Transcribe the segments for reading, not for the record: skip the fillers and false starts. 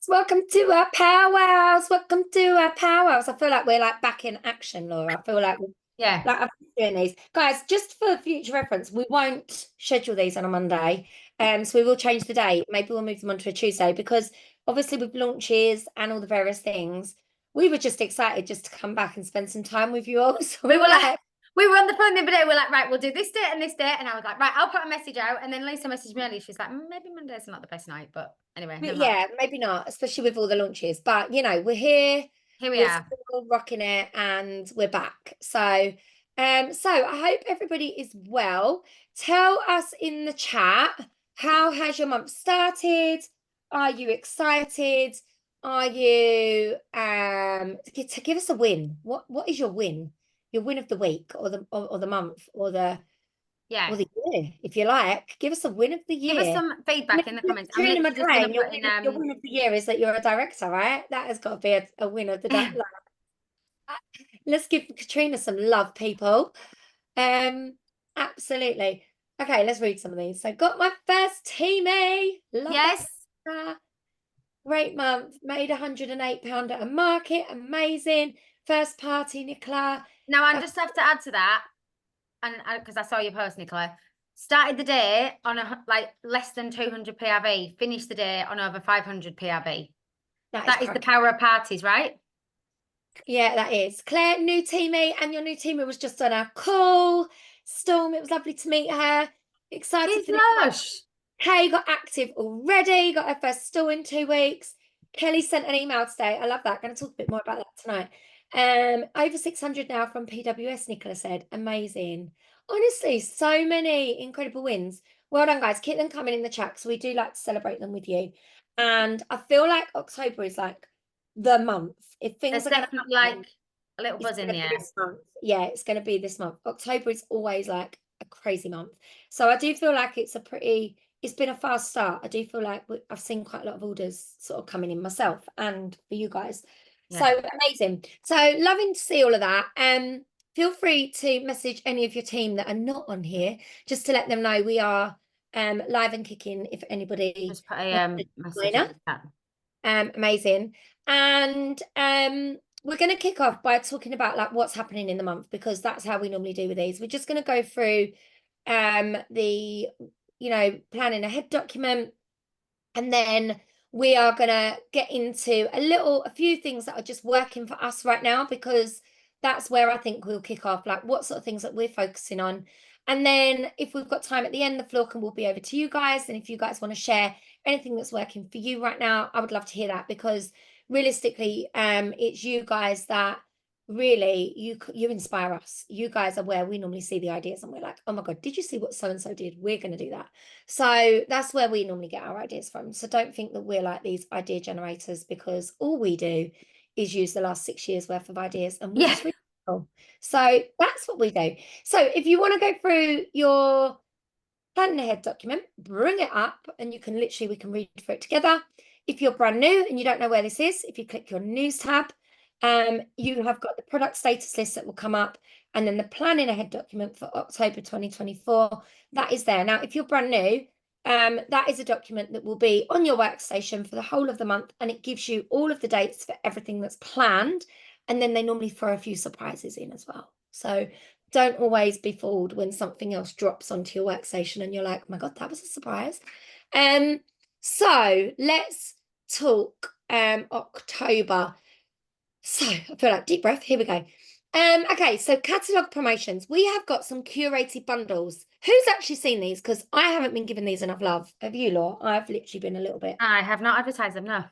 Welcome to our powwows. Welcome to our powwows. I feel like we're like back in action, Laura. I feel like Yeah. I've been doing these. Guys, just for future reference, we won't schedule these on a Monday. So we will change the date. Maybe we'll move them onto a Tuesday because obviously with launches and all the various things, we were just excited just to come back and spend some time with you all. So We were like, we were on the phone the other day. We're like, right, we'll do this date and this date. And I was like, right, I'll put a message out. And then Lisa messaged me earlier. She's like, maybe Monday's not the best night. But anyway, never mind. yeah, maybe not, especially with all the launches. But you know, we're here, Here we we're are. still rocking it, and we're back. So I hope everybody is well. Tell us in the chat, how has your month started? Are you excited? Are you to give us a win? What is your win? Your win of the week or the month Yeah. or the year, if you like. Give us a win of the Give us year. some feedback in the comments. I'm Katrina literally just going to McLean, put in, your win of the year is that you're a director, right? That has got to be a win of the day. Let's give Katrina some love, people. Absolutely. Okay, let's read some of these. So got my first teamie. Love yes. that. Great month. Made £108 at a market. Amazing. First party, Nicola. Now, I just have to add to that. And because I saw your post, Nicola. Started the day on like less than 200 PRV. Finished the day on over 500 PRV. That is the power of parties, right? Yeah, that is. Claire, new teammate, and your new teammate was just on our call. Storm, it was lovely to meet her. Excited She's for this. lush. Kay got active already, got her first stall in 2 weeks. Kelly sent an email today. I love that. Going to talk a bit more about that tonight. Over 600 now from PWS, Nicola said. Amazing. Honestly, so many incredible wins. Well done, guys. Keep them coming in the chat because we do like to celebrate them with you. And I feel like October is like the month. If things There's are going to definitely happen, like a little buzz in the air. this month. Yeah, it's going to be this month. October is always like a crazy month. So I do feel like it's been a fast start. I do feel like I've seen quite a lot of orders sort of coming in myself and for you guys. Yeah. So amazing. So loving to see all of that. Feel free to message any of your team that are not on here just to let them know we are live and kicking if anybody just put a message in the chat. Amazing. And we're going to kick off by talking about like what's happening in the month because that's how we normally do with these. We're just going to go through the planning ahead document, and then we are going to get into a few things that are just working for us right now because that's where I think we'll kick off, like what sort of things that we're focusing on. And then if we've got time at the end, the floor will be over to you guys. And if you guys want to share anything that's working for you right now, I would love to hear that because realistically, it's you guys that really you inspire us. You guys are where we normally see the ideas and we're like, oh my God, did you see what so-and-so did? We're going to do that. So that's where we normally get our ideas from. So don't think that we're like these idea generators because all we do is use the last 6 years worth of ideas and we're just really cool. So that's what we do. So if you want to go through your planning ahead document, bring it up and we can read through it together. If you're brand new and you don't know where this is, if you click your news tab, you have got the product status list that will come up and then the planning ahead document for October 2024, that is there. Now, if you're brand new, that is a document that will be on your workstation for the whole of the month and it gives you all of the dates for everything that's planned. And then they normally throw a few surprises in as well. So don't always be fooled when something else drops onto your workstation and you're like, oh my God, that was a surprise. So let's talk October. So I feel like deep breath. Here we go. Okay, so catalog promotions. We have got some curated bundles. Who's actually seen these? Because I haven't been given these enough love. Have you, Laura? I've literally been a little bit. I have not advertised them, no.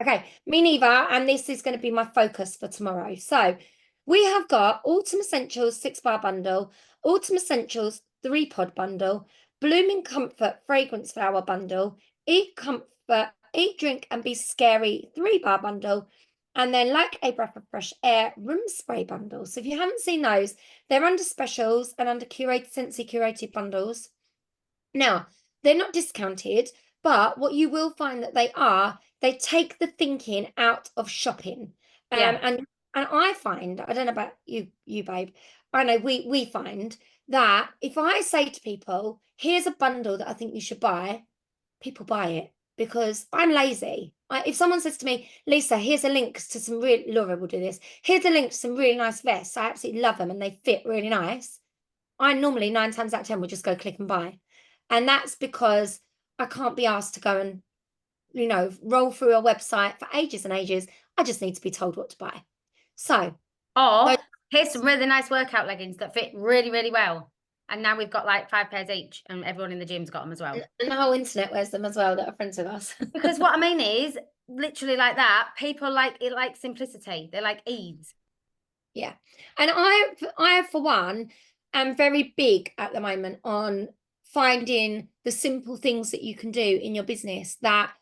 Okay, me neither. And this is going to be my focus for tomorrow. So we have got Autumn Essentials 6-bar bundle, Autumn Essentials 3-pod bundle, Blooming Comfort fragrance flower bundle, Eat Comfort, Eat, Drink and Be Scary 3-bar bundle, and then Like a Breath of Fresh Air room spray bundle. So if you haven't seen those, they're under specials and under Sqaud curated bundles. Now, they're not discounted, but what you will find that they take the thinking out of shopping. And I find, I don't know about you babe, I know we find that if I say to people, here's a bundle that I think you should buy, people buy it. because I'm lazy. If someone says to me, Lisa, here's a link to some really, Laura will do this. Here's a link to some really nice vests. I absolutely love them and they fit really nice. I normally 9 times out of 10 will just go click and buy. And that's because I can't be asked to go and, roll through a website for ages and ages. I just need to be told what to buy. So, or here's some really nice workout leggings that fit really, really well. And now we've got like 5 pairs each, and everyone in the gym's got them as well. And the whole internet wears them as well that are friends with us. Because what I mean is, literally like that, people like simplicity. They like ease. Yeah. And I for one, am very big at the moment on finding the simple things that you can do in your business that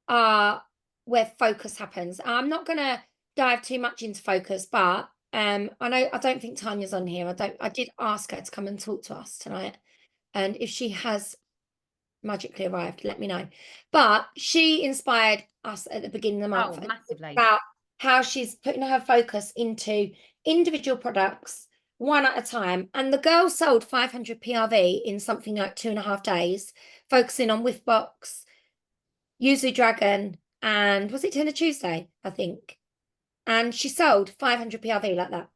are where focus happens. I'm not going to dive too much into focus, but I don't think Tanya's on here. I did ask her to come and talk to us tonight. And if she has magically arrived, let me know. But she inspired us at the beginning of the month massively. about how she's putting her focus into individual products one at a time. And the girl sold 500 PRV in something like 2.5 days, focusing on Whiffbox, Yuzu Dragon, and was it Tender Tuesday, I think. And she sold 500 PRV like that.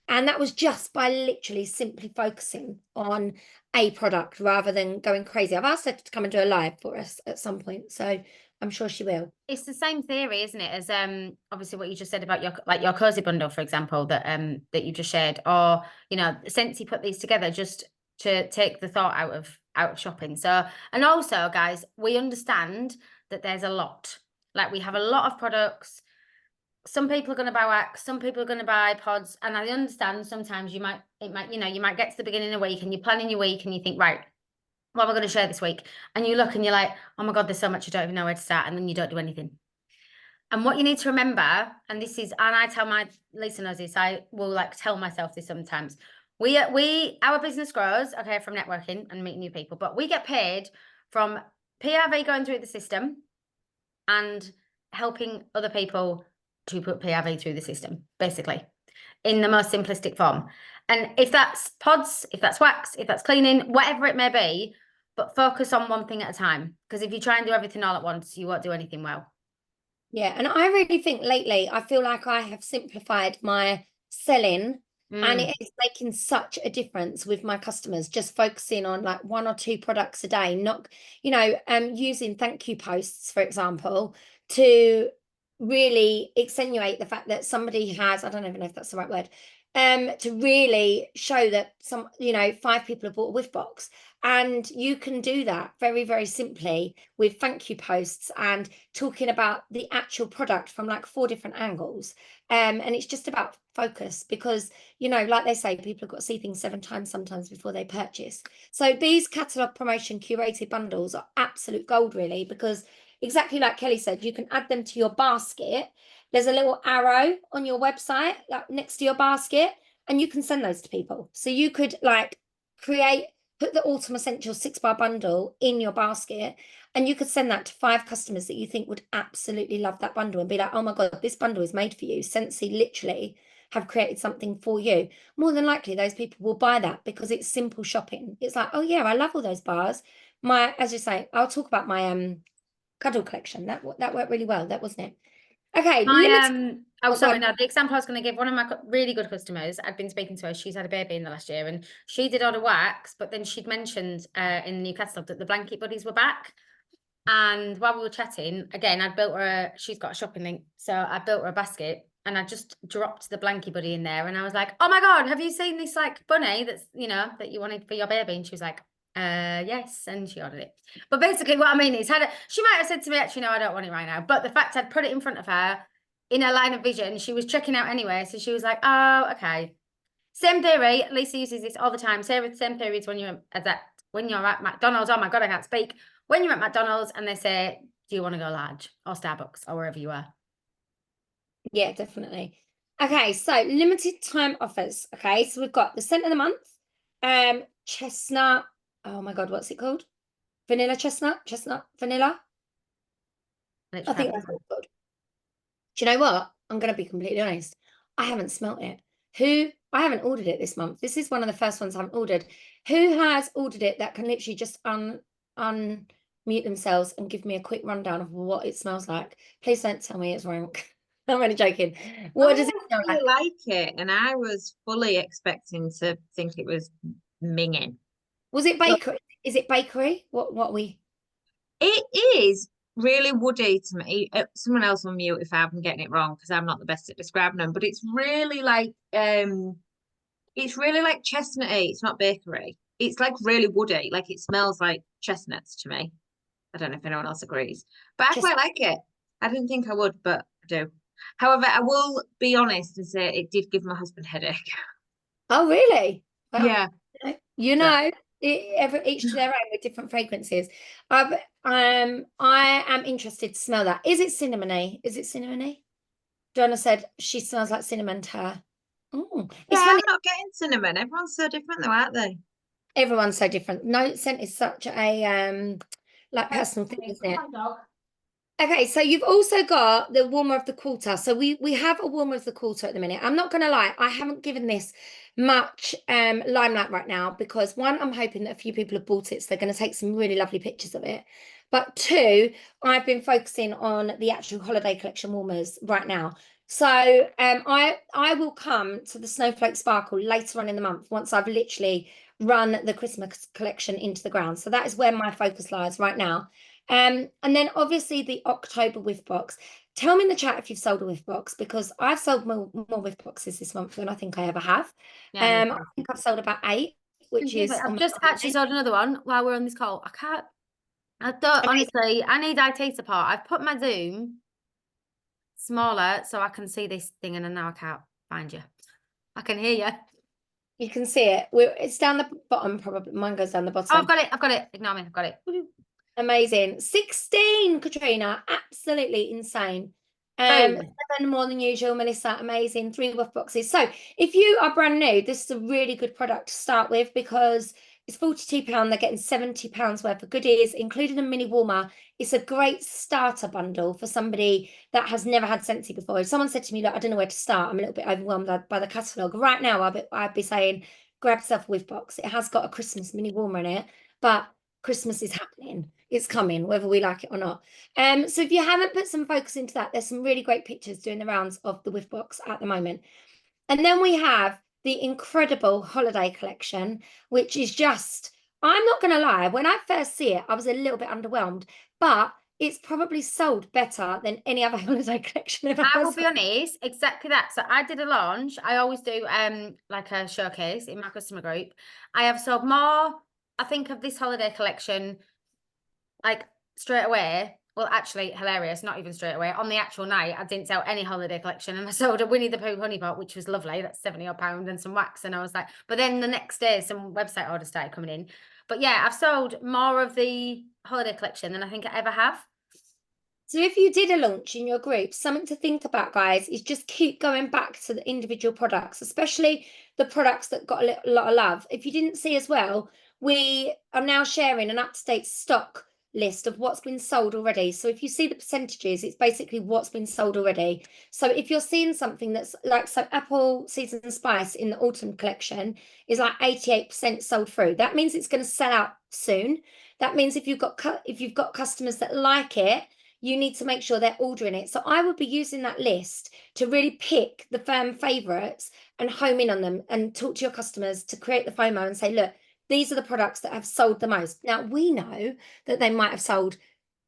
And that was just by literally simply focusing on a product rather than going crazy. I've asked her to come and do a live for us at some point, so I'm sure she will. It's the same theory, isn't it, as obviously what you just said about your cozy bundle, for example, that you just shared, or Sqaud put these together just to take the thought out of shopping. So, and also, guys, we understand that there's a lot. Like, we have a lot of products. Some people are going to buy wax, some people are going to buy pods, and I understand sometimes you might get to the beginning of the week and you're planning your week and you think, right, what am I going to share this week? And you look and you're like, oh my God, there's so much, I don't even know where to start, and then you don't do anything. And what you need to remember, and I tell my Lisa knows this, I will like tell myself this sometimes. Our business grows, okay, from networking and meeting new people, but we get paid from PRV going through the system and helping other people to put PRV through the system, basically, in the most simplistic form. And if that's pods, if that's wax, if that's cleaning, whatever it may be, but focus on one thing at a time. Because if you try and do everything all at once, you won't do anything well. Yeah, and I really think lately, I feel like I have simplified my selling and it is making such a difference with my customers, just focusing on like 1 or 2 products a day, not, using thank you posts, for example, to really accentuate the fact that somebody has, I don't even know if that's the right word, to really show that 5 people have bought a Whiffbox. And you can do that very, very simply with thank you posts and talking about the actual product from like 4 different angles. And it's just about focus because, like they say, people have got to see things 7 times sometimes before they purchase. So these catalogue promotion curated bundles are absolute gold, really, because exactly like Kelly said, you can add them to your basket. There's a little arrow on your website like next to your basket, and you can send those to people. So you could like put the Autumn Essentials 6-bar bundle in your basket, and you could send that to 5 customers that you think would absolutely love that bundle and be like, oh my God, this bundle is made for you. Sqaud literally have created something for you. More than likely, those people will buy that because it's simple shopping. It's like, oh yeah, I love all those bars. As you say, I'll talk about my cuddle collection. That worked really well. That wasn't it. Okay. The example I was going to give, one of my really good customers, I'd been speaking to her, she's had a baby in the last year, and she did order wax, but then she'd mentioned in the new catalogue that the blanket buddies were back. And while we were chatting, again, she's got a shopping link, so I built her a basket, and I just dropped the blankie buddy in there, and I was like, oh my God, have you seen this like bunny that's, that you wanted for your baby? And she was like, yes, and she ordered it. But basically what I mean is, she might have said to me, actually, no, I don't want it right now. But the fact I'd put it in front of her in her line of vision, she was checking out anyway. So she was like, oh, okay. Same theory. Lisa uses this all the time. Same theories when you're at McDonald's. Oh my God, I can't speak. When you're at McDonald's and they say, do you want to go large, or Starbucks, or wherever you are? Yeah, definitely. Okay, so limited time offers. Okay, so we've got the scent of the month, chestnut. Oh my God, what's it called? Vanilla chestnut vanilla. I think that's what it's called. Do you know what? I'm going to be completely honest. I haven't smelt it. I haven't ordered it this month. This is one of the first ones I haven't ordered. Who has ordered it that can literally just mute themselves and give me a quick rundown of what it smells like? Please don't tell me it's rank. I'm only joking. What does it smell I like? really like it, and I was fully expecting to think it was minging. Was it But bakery? Is it bakery? What we? it is really woody to me. Someone else on mute if I'm getting it wrong because I'm not the best at describing them. But it's really like chestnutty. It's not bakery. It's like really woody. Like it smells like chestnuts to me. I don't know if anyone else agrees, but I Just quite like it. I didn't think I would, but I do. However, I will be honest and say it did give my husband a headache. oh really? Well, Yeah. you So know, each to their own with different fragrances. I am interested to smell that. Is it cinnamony? Is it cinnamony? Joanna said she smells like cinnamon to her. yeah, It's I'm funny. not getting cinnamon. Everyone's so different though, aren't they? Everyone's so different. No scent is such a like personal thing, isn't it? Okay, so you've also got the warmer of the quarter. So we have a warmer of the quarter at the minute. I'm not gonna lie, I haven't given this much limelight right now because one, I'm hoping that a few people have bought it, so they're gonna take some really lovely pictures of it. But two, I've been focusing on the actual holiday collection warmers right now. So I will come to the Snowflake Sparkle later on in the month once I've literally run the Christmas collection into the ground. So that is where my focus lies right now. And then obviously the October whiff box. Tell me in the chat if you've sold a whiff box because I've sold more whiff boxes this month than I think I ever have. Yeah, me I too. think I've sold about 8, which is I've just actually sold another one while we're on this call. I don't amazing. honestly. I need IT support. I've put my Zoom smaller so I can see this thing, and now I can't find you. I can hear you. You can see it. It's down the bottom, probably. Mine goes down the Oh, bottom. I've got it. I've got it. Ignore me. I've got it. Amazing. 16, Katrina. Absolutely insane. Boom. 7 more than usual, Melissa. Amazing. 3 whiff boxes. So if you are brand new, this is a really good product to start with because it's £42. They're getting £70 worth of goodies, including a mini warmer. It's a great starter bundle for somebody that has never had Scentsy before. If someone said to me, look, I don't know where to start, I'm a little bit overwhelmed by the catalogue. Right now, I'd be saying, grab yourself a whiff box. It has got a Christmas mini warmer in it, but Christmas is happening. It's coming, whether we like it or not. So if you haven't put some focus into that, there's some really great pictures doing the rounds of the whiff box at the moment. And then we have the incredible holiday collection, which is just, I'm not going to lie, when I first see it, I was a little bit underwhelmed, but it's probably sold better than any other holiday collection ever I will has. be honest, exactly that. So I did a launch. I always do like a showcase in my customer group. I have sold more, I think, of this holiday collection like straight away. Well, actually, hilarious, not even straight away. On the actual night, I didn't sell any holiday collection, and I sold a Winnie the Pooh honey pot, which was lovely. That's £70 and some wax. And I was like, but then the next day, some website orders started coming in. But yeah, I've sold more of the holiday collection than I think I ever have. So if you did a launch in your group, something to think about, guys, is just keep going back to the individual products, especially the products that got a lot of love. If you didn't see as well, we are now sharing an up-to-date stock list of what's been sold already. So if you see the percentages, it's basically what's been sold already. So if you're seeing something that's like, so Apple Season Spice in the autumn collection is like 88% sold through. That means it's going to sell out soon. That means if you've got customers that like it, you need to make sure they're ordering it. So I would be using that list to really pick the firm favorites and home in on them and talk to your customers to create the FOMO and say, look, these are the products that have sold the most. Now, we know that they might have sold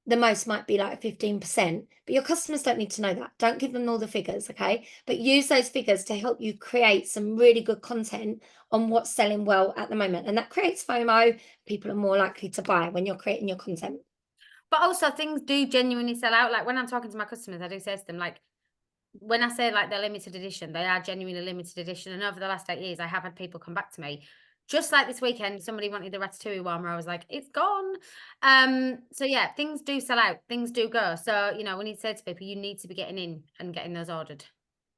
the most, might be like 15%, but your customers don't need to know that. Don't give them all the figures, okay? But use those figures to help you create some really good content on what's selling well at the moment. And that creates FOMO. People are more likely to buy when you're creating your content. But also things do genuinely sell out. Like when I'm talking to my customers, I do say to them, like, when I say like they're limited edition, they are genuinely limited edition. And over the last 8 years, I have had people come back to me. Just like this weekend, somebody wanted the Ratatouille warmer. I was like, it's gone. So yeah, things do sell out. Things do go. So, you know, we need to say to people, you need to be getting in and getting those ordered.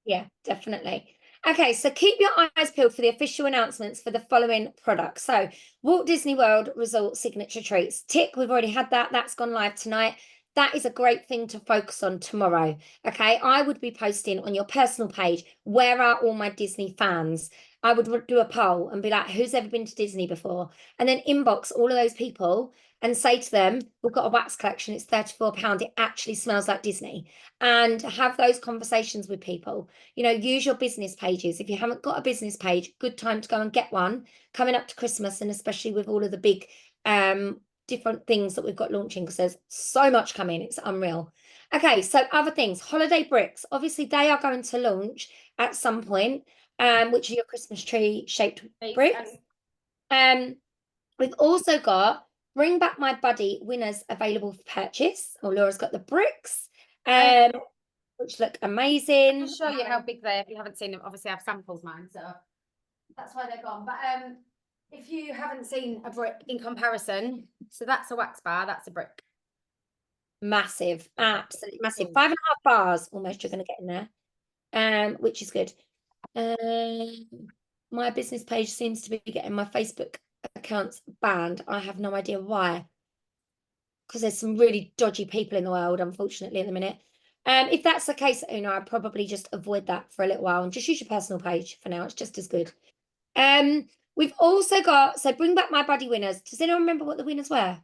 Yeah, definitely. Okay, so keep your eyes peeled for the official announcements for the following products. So, Walt Disney World Resort Signature Treats. Tick, we've already had that. That's gone live tonight. That is a great thing to focus on tomorrow. Okay, I would be posting on your personal page, where are all my Disney fans? I would do a poll and be like, who's ever been to Disney before? And then inbox all of those people and say to them, we've got a wax collection, it's £34, it actually smells like Disney. And have those conversations with people. You know, use your business pages. If you haven't got a business page, good time to go and get one coming up to Christmas, and especially with all of the big different things that we've got launching, because there's so much coming, it's unreal. Okay, so other things, holiday bricks, obviously they are going to launch at some point, which are your Christmas tree shaped bricks. We've also got Bring Back My Buddy winners available for purchase. Oh, Laura's got the bricks, which look amazing. I'll show you how big they are if you haven't seen them. Obviously, I've sampled mine, so that's why they're gone. But if you haven't seen a brick in comparison, so that's a wax bar, that's a brick. Massive, absolutely massive. 5.5 bars almost you're going to get in there, which is good. My business page seems to be getting my Facebook accounts banned. I have no idea why, because there's some really dodgy people in the world, unfortunately, at the minute. If that's the case, Una, I'd probably just avoid that for a little while and just use your personal page for now. It's just as good. We've also got, so Bring Back My Buddy winners. Does anyone remember what the winners were?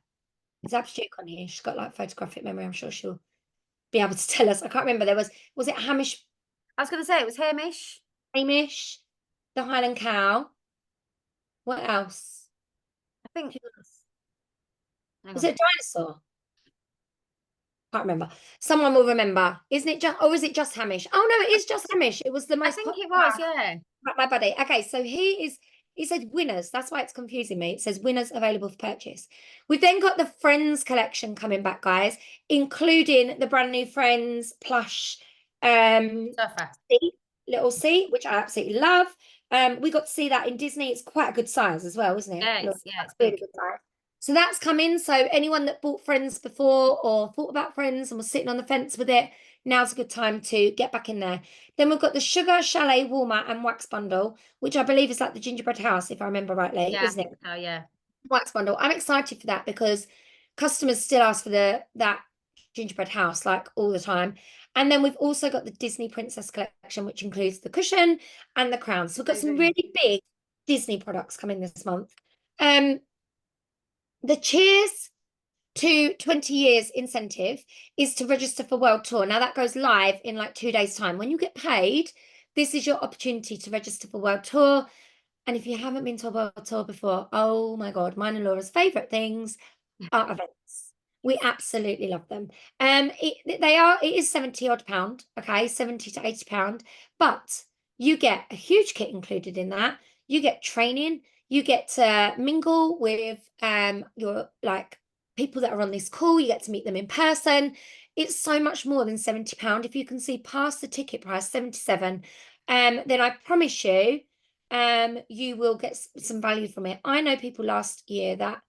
It's absolutely on here. She's got like photographic memory. I'm sure she'll be able to tell us. I can't remember. Was it Hamish? I was going to say it was Hamish. Hamish, the Highland Cow. What else? I think. Was it a dinosaur? Can't remember. Someone will remember. Isn't it just, or is it just Hamish? Oh no, it is just Hamish. It was the most. I think it was, yeah. My buddy. Okay, so he said winners. That's why it's confusing me. It says winners available for purchase. We've then got the Friends collection coming back, guys, including the brand new Friends plush little seat, which I absolutely love. We got to see that in Disney. It's quite a good size as well, isn't it? Yeah, it's really big. good size. So that's coming. So anyone that bought Friends before or thought about Friends and was sitting on the fence with it, now's a good time to get back in there. Then we've got the Sugar Chalet Warmer and Wax Bundle, which I believe is like the gingerbread house, if I remember rightly, Yeah, isn't it? Oh, yeah. Wax Bundle. I'm excited for that because customers still ask for that gingerbread house like all the time. And then we've also got the Disney Princess collection, which includes the cushion and the crown. So we've got some really big Disney products coming this month. The Cheers to 20 years incentive is to register for World Tour. Now that goes live in like 2 days' time. When you get paid, this is your opportunity to register for World Tour. And if you haven't been to a World Tour before, oh my God, mine and Laura's favourite things are events. We absolutely love them. It is £70 odd, okay, £70 to £80, but you get a huge kit included in that. You get training, you get to mingle with your like people that are on this call, you get to meet them in person. It's so much more than £70. If you can see past the ticket price, 77, then I promise you, you will get some value from it. I know people last year that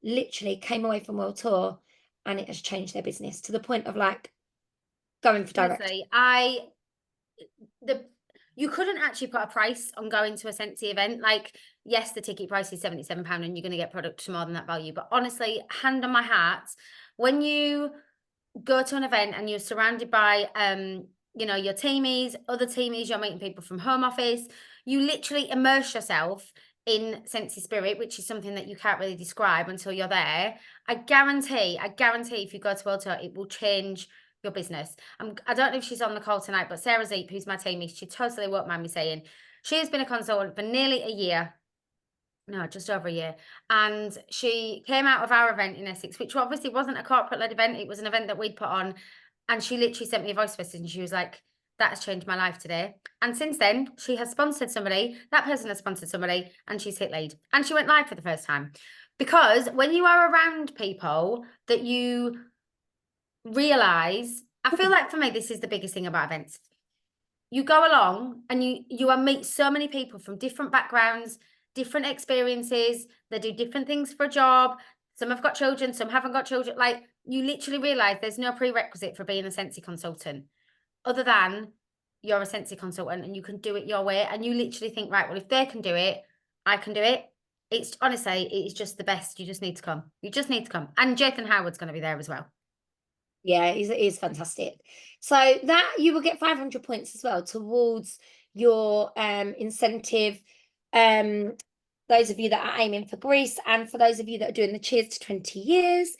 literally came away from World Tour and it has changed their business to the point of like going for direct. Honestly, you couldn't actually put a price on going to a Sqaud event. Like, yes, the ticket price is £77 and you're going to get product to more than that value. But honestly, hand on my heart, when you go to an event and you're surrounded by, you know, your teamies, other teamies, you're meeting people from home office, you literally immerse yourself in Sqaud spirit, which is something that you can't really describe until you're there. I guarantee if you go to World Tour, it will change your business. I don't know if she's on the call tonight, but Sarah Zeep, who's my teamie, she totally won't mind me saying, she has been a consultant for nearly a year. No, just over a year. And she came out of our event in Essex, which obviously wasn't a corporate-led event. It was an event that we'd put on. And she literally sent me a voice message and she was like, that has changed my life today. And since then, she has sponsored somebody, that person has sponsored somebody, and she's hit lead. And she went live for the first time. Because when you are around people that you realise, I feel like for me, this is the biggest thing about events. You go along and you meet so many people from different backgrounds, different experiences. They do different things for a job. Some have got children, some haven't got children. Like, you literally realise there's no prerequisite for being a Sqaud consultant other than you're a Sqaud consultant and you can do it your way. And you literally think, right, well, if they can do it, I can do it. It's honestly, it's just the best. You just need to come. You just need to come. And Jathan Howard's going to be there as well. Yeah, it is fantastic. So that you will get 500 points as well towards your incentive those of you that are aiming for Greece, and for those of you that are doing the Cheers to 20 years,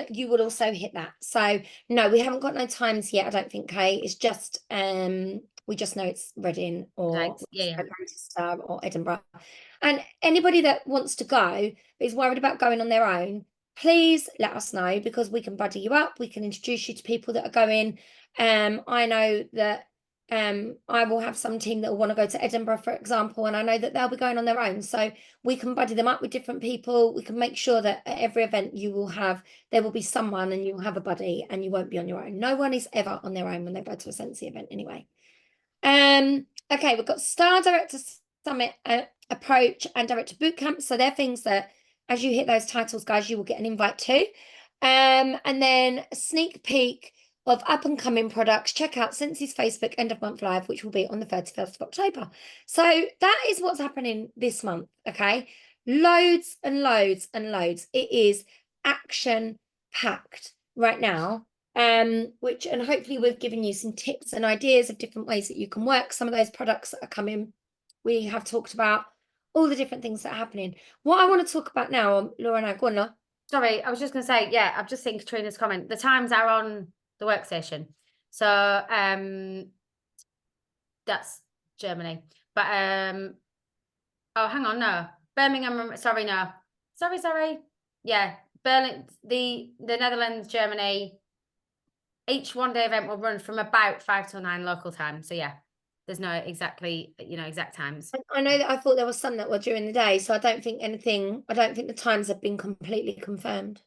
you will also hit that. So no, we haven't got no times yet, I don't think, Kate. It's just we just know it's Reading or Manchester or Edinburgh. And anybody that wants to go but is worried about going on their own, please let us know, because we can buddy you up. We can introduce you to people that are going. I know that I will have some team that will want to go to Edinburgh, for example, and I know that they'll be going on their own. So we can buddy them up with different people. We can make sure that at every event there will be someone, and you'll have a buddy, and you won't be on your own. No one is ever on their own when they go to a Scentsy event anyway. Okay, we've got Star Director Summit, Approach, and Director Bootcamp. So they're things that, as you hit those titles, guys, you will get an invite to. And then a sneak peek of up-and-coming products. Check out Scentsy's Facebook end of month live, which will be on the 31st of October. So that is what's happening this month, okay? Loads and loads and loads. It is action-packed right now, and hopefully we've given you some tips and ideas of different ways that you can work some of those products that are coming. We have talked about all the different things that are happening. What I want to talk about now, Laura and I, go on, Laura. Sorry, I was just going to say, yeah, I've just seen Katrina's comment. The times are on the workstation. So that's Germany. But oh, hang on, no. Birmingham, sorry, no. Sorry. Yeah, Berlin, the Netherlands, Germany. Each one-day event will run from about 5 till 9 local time. So yeah, there's no exact times. I know that I thought there was some that were during the day, so I don't think the times have been completely confirmed.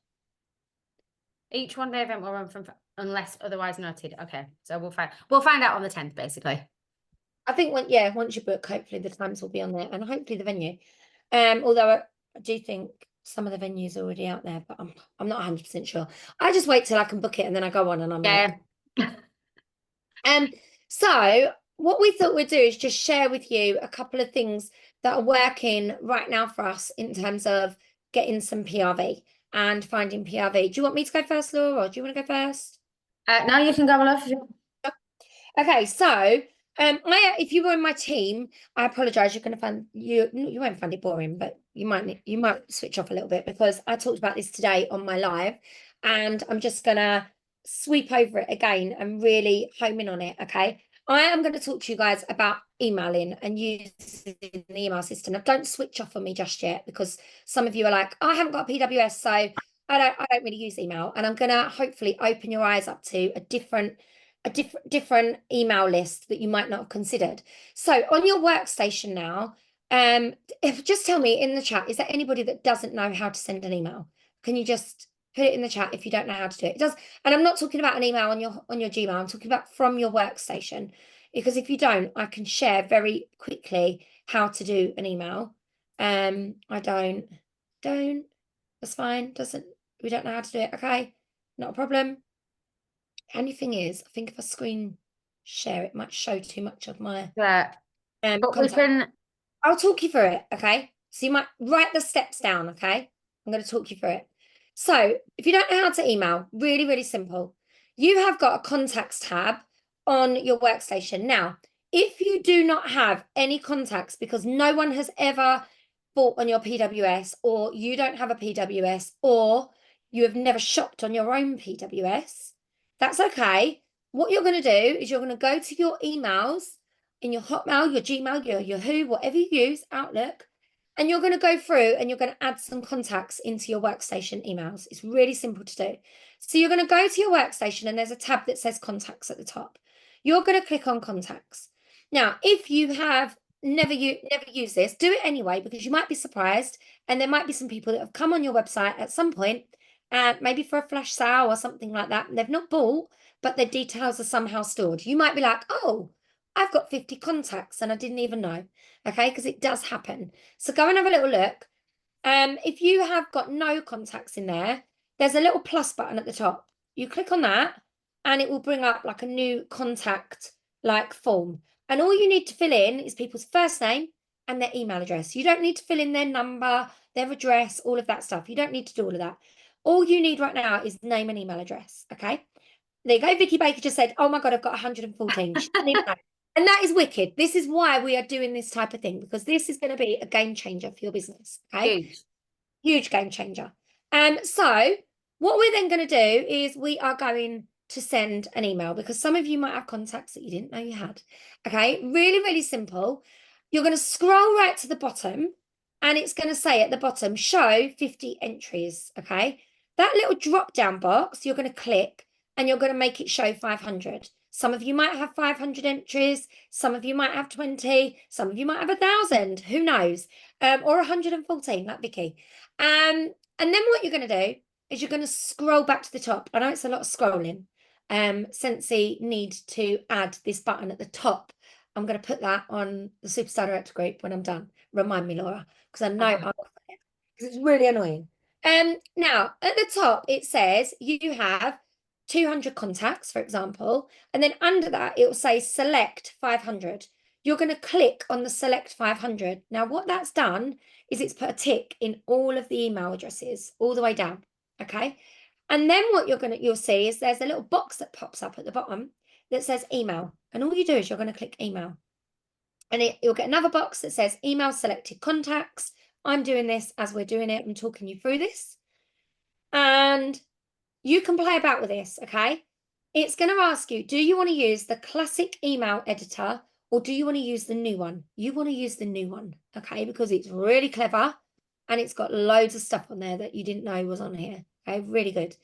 Each one-day event will run from, unless otherwise noted. Okay, so we'll find out on the 10th, basically. I think once you book, hopefully the times will be on there, and hopefully the venue. Although I do think some of the venues are already out there, but I'm not 100% sure. I just wait till I can book it, and then I go on, and I'm like. So what we thought we'd do is just share with you a couple of things that are working right now for us in terms of getting some PRV and finding PRV. Do you want me to go first, Laura, or do you want to go first? No, you can go, my love. Okay, so if you were in my team, I apologize. You're going to find you won't find it boring, but you might switch off a little bit, because I talked about this today on my live, and I'm just gonna sweep over it again and really home in on it. Okay, I am going to talk to you guys about emailing and using the email system. Now, don't switch off on me just yet, because some of you are like, oh, I haven't got a PWS, so I don't really use email, and I'm going to hopefully open your eyes up to a different email list that you might not have considered. So on your workstation now, just tell me in the chat, is there anybody that doesn't know how to send an email? Can you just put it in the chat if you don't know how to do it? It does, and I'm not talking about an email on your Gmail. I'm talking about from your workstation, because if you don't, I can share very quickly how to do an email. I don't. That's fine. We don't know how to do it. Okay, not a problem. Only thing is, I think if I screen share, it might show too much of my but content. I'll talk you through it, okay? So you might write the steps down, okay? I'm going to talk you through it. So if you don't know how to email, really, really simple. You have got a contacts tab on your workstation. Now, if you do not have any contacts because no one has ever bought on your PWS, or you don't have a PWS, or you have never shopped on your own PWS, that's okay. What you're going to do is you're going to go to your emails in your Hotmail, your Gmail, your Yahoo, whatever you use, Outlook, and you're going to go through and you're going to add some contacts into your workstation emails. It's really simple to do. So you're going to go to your workstation and there's a tab that says contacts at the top. You're going to click on contacts. Now, if you have never used this, do it anyway, because you might be surprised, and there might be some people that have come on your website at some point, maybe for a flash sale or something like that, and they've not bought, but their details are somehow stored. You might be like, oh, I've got 50 contacts and I didn't even know, okay? Because it does happen. So go and have a little look. If you have got no contacts in there, there's a little plus button at the top. You click on that and it will bring up like a new contact like form. And all you need to fill in is people's first name and their email address. You don't need to fill in their number, their address, all of that stuff. You don't need to do all of that. All you need right now is name and email address, okay? There you go. Vicky Baker just said, oh my God, I've got 114. She didn't even know. And that is wicked. This is why we are doing this type of thing, because this is going to be a game changer for your business. Okay. Huge game changer. So what we're then going to do is we are going to send an email, because some of you might have contacts that you didn't know you had. Okay. Really, really simple. You're going to scroll right to the bottom, and it's going to say at the bottom, show 50 entries. Okay. That little drop down box, you're going to click, and you're going to make it show 500. Some of you might have 500 entries. Some of you might have 20. Some of you might have 1,000. Who knows? Or 114, like Vicky. And then what you're going to do is you're going to scroll back to the top. I know it's a lot of scrolling. Sqaud need to add this button at the top. I'm going to put that on the Superstar Director group when I'm done. Remind me, Laura, because I know because it's really annoying. Now at the top it says you have 200 contacts, for example, and then under that it will say select 500. You're going to click on the select 500. Now what that's done is it's put a tick in all of the email addresses all the way down. Okay. And then what you'll see is there's a little box that pops up at the bottom that says email. And all you do is you're going to click email. And you'll get another box that says email selected contacts. I'm doing this as we're doing it. I'm talking you through this. And you can play about with this, okay? It's going to ask you, do you want to use the classic email editor, or do you want to use the new one? You want to use the new one, okay? Because it's really clever and it's got loads of stuff on there that you didn't know was on here. Okay, really good.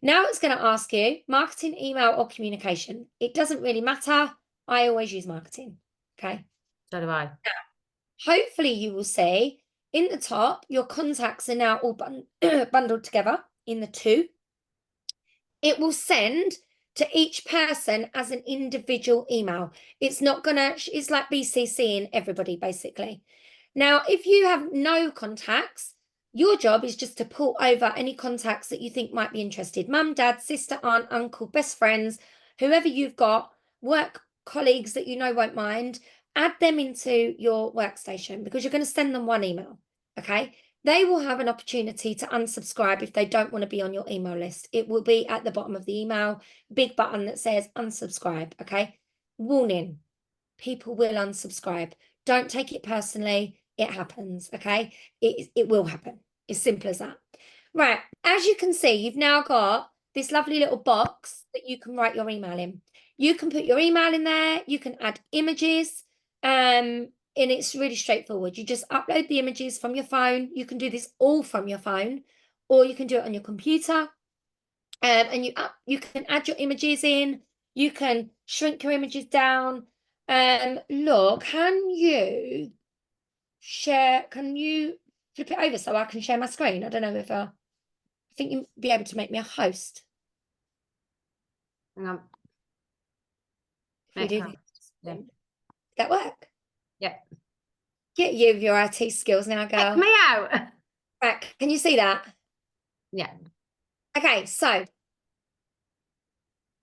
Now it's going to ask you marketing, email, or communication. It doesn't really matter. I always use marketing, okay? So do I. Now, hopefully you will see in the top, your contacts are now all bundled together in the two. It will send to each person as an individual email. It's not gonna, it's like BCCing everybody basically. Now, if you have no contacts, your job is just to pull over any contacts that you think might be interested. Mum, dad, sister, aunt, uncle, best friends, whoever you've got, work colleagues that you know won't mind, add them into your workstation, because you're going to send them one email, okay? They will have an opportunity to unsubscribe if they don't want to be on your email list. It will be at the bottom of the email, big button that says unsubscribe, okay? Warning, people will unsubscribe. Don't take it personally. It happens, okay? It will happen. It's simple as that. Right, as you can see, you've now got this lovely little box that you can write your email in. You can put your email in there. You can add images. And it's really straightforward. You just upload the images from your phone. You can do this all from your phone, or you can do it on your computer. And you can add your images in. You can shrink your images down. Look, can you flip it over so I can share my screen? I don't know if I think you'd be able to make me a host. Hang on. If we do this. Yeah. Does that work? Yeah. Get you with your IT skills now, girl. Check me out. Right, can you see that? Yeah. Okay, so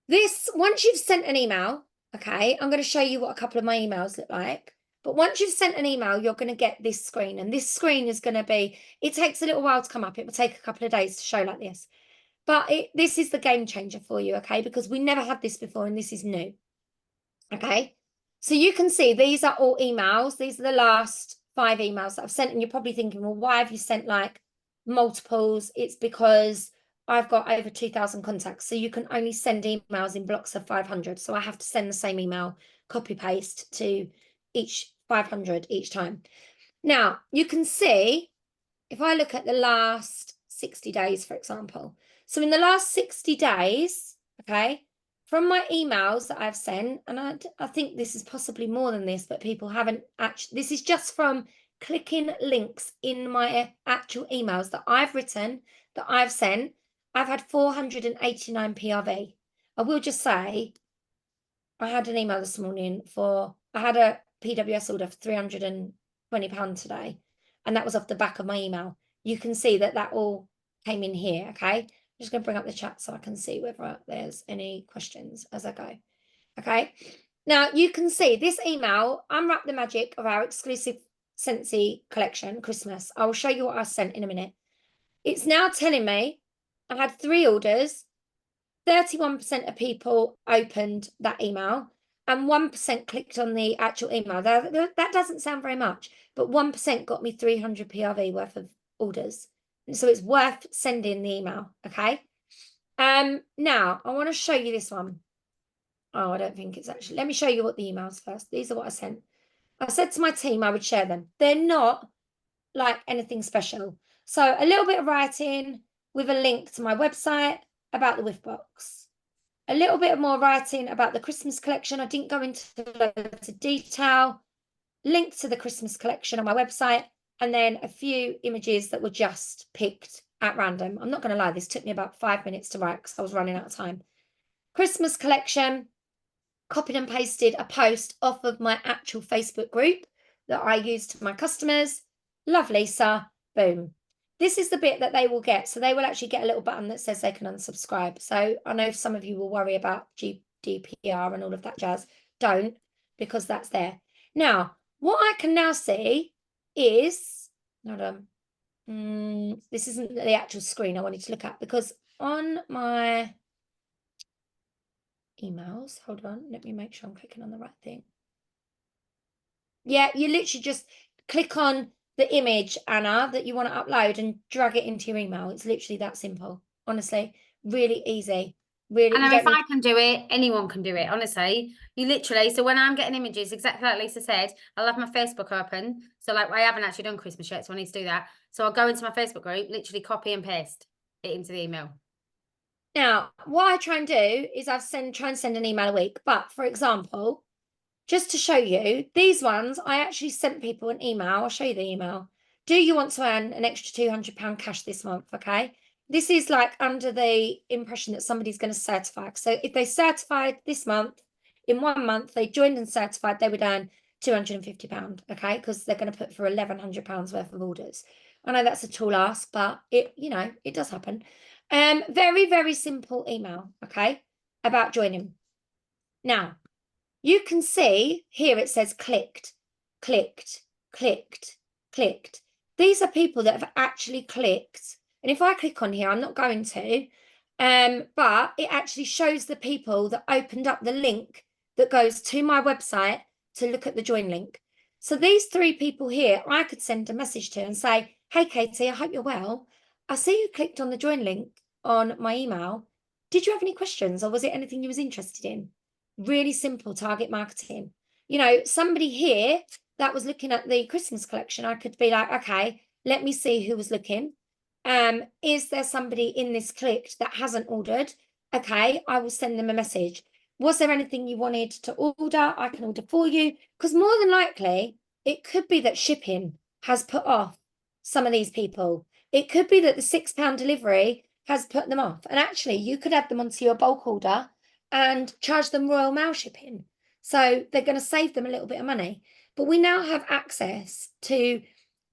this, once you've sent an email, okay, I'm going to show you what a couple of my emails look like. But once you've sent an email, you're going to get this screen. And this screen is going to be, it takes a little while to come up. It will take a couple of days to show like this. But this is the game changer for you, okay? Because we never had this before and this is new. Okay? So you can see these are all emails. These are the last 5 emails that I've sent. And you're probably thinking, well, why have you sent like multiples? It's because I've got over 2,000 contacts. So you can only send emails in blocks of 500. So I have to send the same email, copy paste to each 500 each time. Now you can see, if I look at the last 60 days, for example. So in the last 60 days, okay, from my emails that I've sent, and I think this is possibly more than this, but people haven't actually, this is just from clicking links in my actual emails that I've written, that I've sent. I've had 489 PRV. I will just say, I had an email this morning I had a PWS order for £320 today, and that was off the back of my email. You can see that all came in here, okay? I'm just going to bring up the chat so I can see whether there's any questions as I go, okay? Now, you can see this email, Unwrap the Magic of our exclusive Sqaud collection, Christmas. I will show you what I sent in a minute. It's now telling me I had 3 orders. 31% of people opened that email. and 1% clicked on the actual email. That doesn't sound very much, but 1% got me 300 PRV worth of orders. And so it's worth sending the email, okay? Now, I want to show you this one. Oh, I don't think it's actually. Let me show you what the emails first. These are what I sent. I said to my team I would share them. They're not like anything special. So a little bit of writing with a link to my website about the whiff box. A little bit more writing about the Christmas collection. I didn't go into loads of detail. Link to the Christmas collection on my website, and then a few images that were just picked at random. I'm not going to lie, this took me about 5 minutes to write because I was running out of time. Christmas collection, copied and pasted a post off of my actual Facebook group that I use to my customers. Love Lisa, boom. This is the bit that they will get. So they will actually get a little button that says they can unsubscribe. So I know some of you will worry about GDPR and all of that jazz. Don't, because that's there. Now, what I can now see is, hold on, this isn't the actual screen I wanted to look at, because on my emails, hold on, let me make sure I'm clicking on the right thing. Yeah, you literally just click on the image, Anna, that you want to upload and drag it into your email. It's literally that simple. Honestly, really easy. Really, and if I can do it, anyone can do it. Honestly, you literally. So when I'm getting images, exactly like Lisa said, I'll have my Facebook open. So like I haven't actually done Christmas yet, so I need to do that. So I'll go into my Facebook group, literally copy and paste it into the email. Now, what I try and do is try and send an email a week. But for example, just to show you, these ones, I actually sent people an email. I'll show you the email. Do you want to earn an extra £200 cash this month? Okay. This is like under the impression that somebody's going to certify. So if they certified this month, in 1 month, they joined and certified, they would earn £250, okay? Because they're going to put for £1,100 worth of orders. I know that's a tall ask, but it does happen. Very, very simple email, okay, about joining. Now, you can see here it says clicked, clicked, clicked, clicked. These are people that have actually clicked. And if I click on here, I'm not going to, but it actually shows the people that opened up the link that goes to my website to look at the join link. So these 3 people here, I could send a message to and say, hey, Katie, I hope you're well. I see you clicked on the join link on my email. Did you have any questions, or was it anything you was interested in? Really simple target marketing. You know, somebody here that was looking at the Christmas collection, I could be like, okay, let me see who was looking. Is there somebody in this clicked that hasn't ordered? Okay, I will send them a message. Was there anything you wanted to order? I can order for you. Because more than likely, it could be that shipping has put off some of these people. It could be that the £6 delivery has put them off. And actually, you could add them onto your bulk order and charge them Royal Mail shipping. So they're going to save them a little bit of money. But we now have access to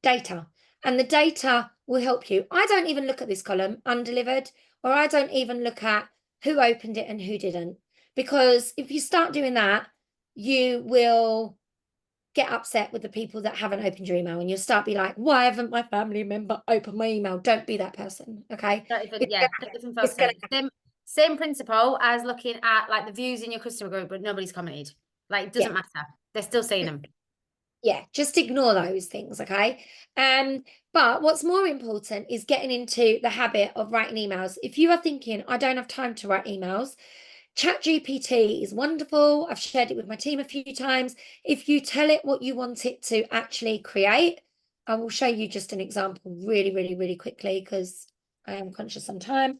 data, and the data will help you. I don't even look at this column, undelivered, or I don't even look at who opened it and who didn't. Because if you start doing that, you will get upset with the people that haven't opened your email, and you'll start be like, why haven't my family member opened my email? Don't be that person, okay? Same principle as looking at like the views in your customer group, but nobody's commented. Like, it doesn't matter. They're still seeing them. Yeah, just ignore those things, okay? But what's more important is getting into the habit of writing emails. If you are thinking, I don't have time to write emails, ChatGPT is wonderful. I've shared it with my team a few times. If you tell it what you want it to actually create, I will show you just an example really, really, really quickly, because I am conscious on time.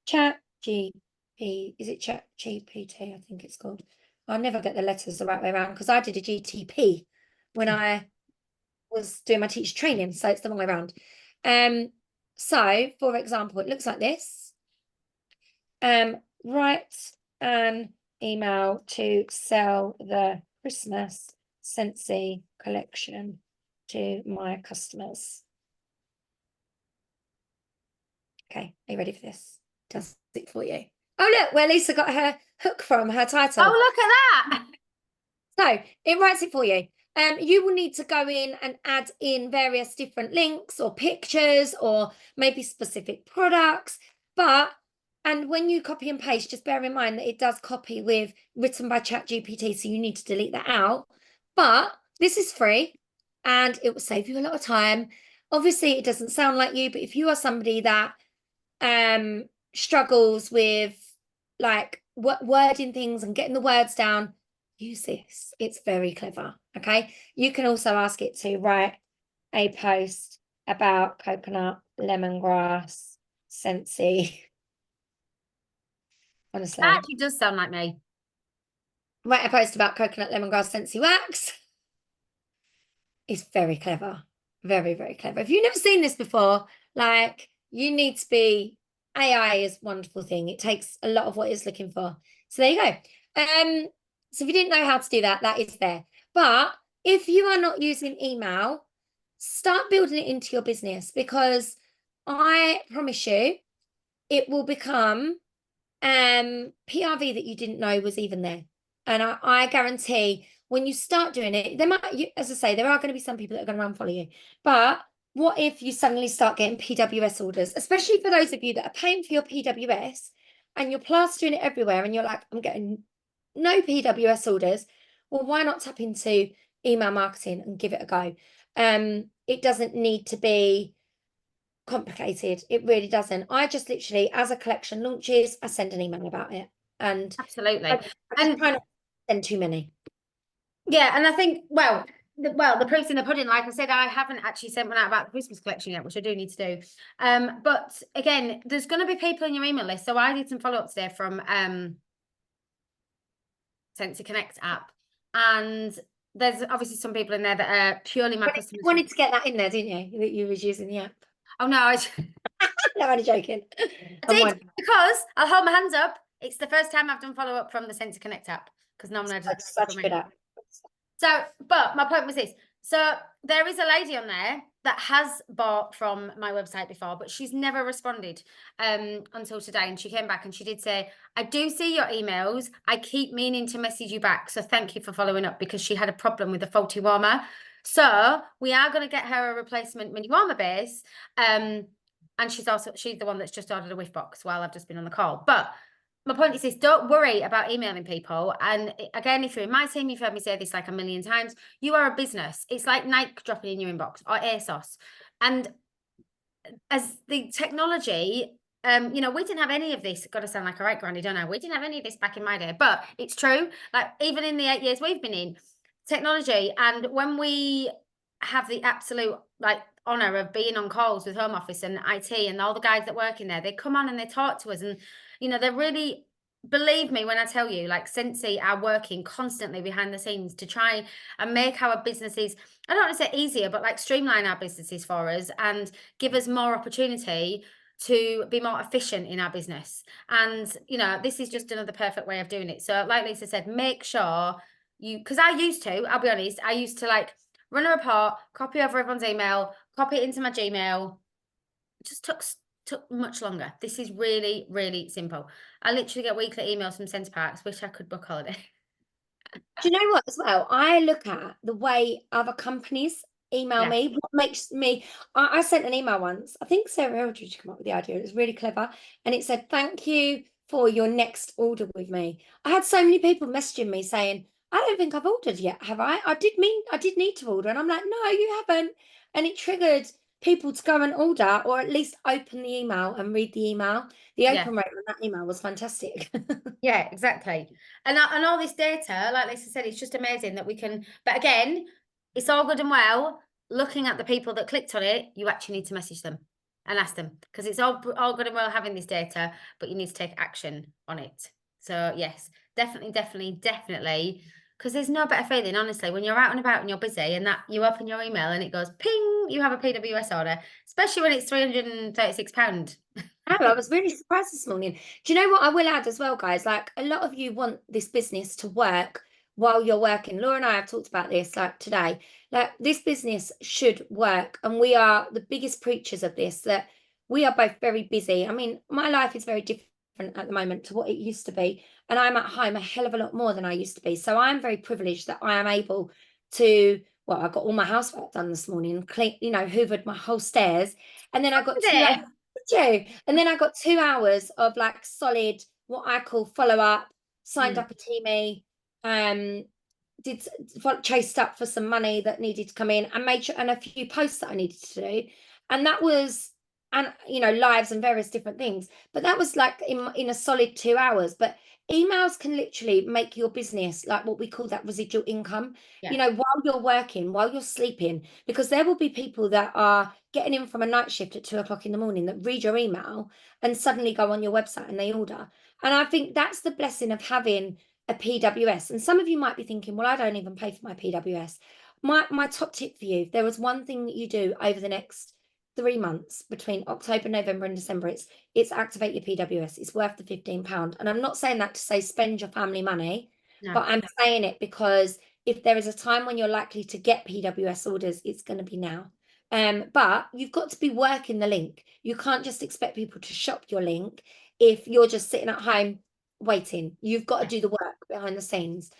ChatGPT, is it ChatGPT? I think it's called. I never get the letters the right way around, because I did a GTP when I was doing my teacher training, so it's the wrong way around. So for example, it looks like this. Write an email to sell the Sqaud-Scentsy collection to my customers. Okay, are you ready for this? Does it for you. Oh, look, where Lisa got her hook from, her title. Oh, look at that. So it writes it for you. You will need to go in and add in various different links or pictures or maybe specific products. But And when you copy and paste, just bear in mind that it does copy with written by ChatGPT, so you need to delete that out. But this is free and it will save you a lot of time. Obviously, it doesn't sound like you, but if you are somebody that struggles with like wording things and getting the words down, use this. It's very clever. Okay. You can also ask it to write a post about coconut, lemongrass, Scentsy. Honestly. That actually does sound like me. Write a post about coconut, lemongrass, Scentsy wax. It's very clever. Very, very clever. If you've never seen this before, like, you need to be, AI is a wonderful thing. It takes a lot of what it's looking for. So there you go. So if you didn't know how to do that, that is there. But if you are not using email, start building it into your business, because I promise you it will become PRV that you didn't know was even there. And I guarantee when you start doing it, there might, as I say, there are going to be some people that are going to unfollow you. But what if you suddenly start getting PWS orders, especially for those of you that are paying for your PWS and you're plastering it everywhere and you're like, I'm getting no PWS orders. Well, why not tap into email marketing and give it a go? It doesn't need to be complicated. It really doesn't. I just literally, as a collection launches, I send an email about it. And Absolutely. I try not to send too many. Yeah, and I think, well, the proof's in the pudding. Like I said, I haven't actually sent one out about the Christmas collection yet, which I do need to do. But again, there's going to be people in your email list. So I did some follow-ups there from Sqaud Connect app, and there's obviously some people in there that are purely my customers. You wanted to get that in there, didn't you? That you was using the app. Oh no, No, I'm only joking. I did, because I'll hold my hands up. It's the first time I've done follow-up from the Sqaud Connect app, because normally I just such a good app. So, but my point was this. So there is a lady on there that has bought from my website before, but she's never responded until today. And she came back and she did say, I do see your emails. I keep meaning to message you back. So thank you for following up, because she had a problem with the faulty warmer. So we are going to get her a replacement mini warmer base. And she's the one that's just ordered a whiff box while I've just been on the call. But my point is this: don't worry about emailing people. And again, if you're in my team, you've heard me say this like a million times, you are a business. It's like Nike dropping in your inbox, or ASOS. And as the technology, you know, we didn't have any of this. Got to sound like a right granny, don't I? We didn't have any of this back in my day, but it's true. Like, even in the 8 years we've been in technology, and when we have the absolute like honor of being on calls with Home Office and IT and all the guys that work in there, they come on and they talk to us, and you know, they're really, believe me when I tell you, like, Sqaud are working constantly behind the scenes to try and make our businesses, I don't want to say easier, but like streamline our businesses for us and give us more opportunity to be more efficient in our business. And you know, this is just another perfect way of doing it. So like Lisa said, make sure you, because I'll be honest, I used to like run a report, copy over everyone's email, copy it into my Gmail. It just took much longer. This is really, really simple. I literally get weekly emails from Centre Parks. Wish I could book holiday. Do you know what, as well? I look at the way other companies email me. What makes me, I sent an email once. I think Sarah Eldridge came up with the idea. It was really clever. And it said, thank you for your next order with me. I had so many people messaging me saying, I don't think I've ordered yet, have I? I did need to order. And I'm like, no, you haven't. And it triggered people to go and order, or at least open the email and read the email. The open rate on that email was fantastic. Yeah, exactly. And all this data, like Lisa said, it's just amazing that we can, but again, it's all good and well looking at the people that clicked on it. You actually need to message them and ask them, because it's all good and well having this data, but you need to take action on it. So yes, definitely, because there's no better feeling, honestly, when you're out and about and you're busy and that you open your email and it goes ping, you have a PWS order, especially when it's £336. I was really surprised this morning. Do you know what I will add as well, guys? Like, a lot of you want this business to work while you're working. Laura and I have talked about this like today. Like, this business should work, and we are the biggest preachers of this, that we are both very busy. I mean, my life is very different at the moment to what it used to be, and I'm at home a hell of a lot more than I used to be. So I'm very privileged that I am able to, well, I got all my housework done this morning, clean, you know, hoovered my whole stairs, and then I got 2 hours you. And then I got 2 hours of like solid, what I call follow up, signed up a teamie, chased up for some money that needed to come in, and made sure, and a few posts that I needed to do. And that was, and lives and various different things. But that was like in a solid 2 hours. But emails can literally make your business like what we call that residual income, while you're working, while you're sleeping, because there will be people that are getting in from a night shift at 2 o'clock in the morning that read your email and suddenly go on your website and they order. And I think that's the blessing of having a PWS. And some of you might be thinking, well, I don't even pay for my PWS. My top tip for you, if there was one thing that you do over the next 3 months between October, November, and December, it's activate your PWS. It's worth the £15. And I'm not saying that to say spend your family money, but I'm saying it because if there is a time when you're likely to get PWS orders, it's going to be now. But you've got to be working the link. You can't just expect people to shop your link if you're just sitting at home waiting. You've got to do the work behind the scenes,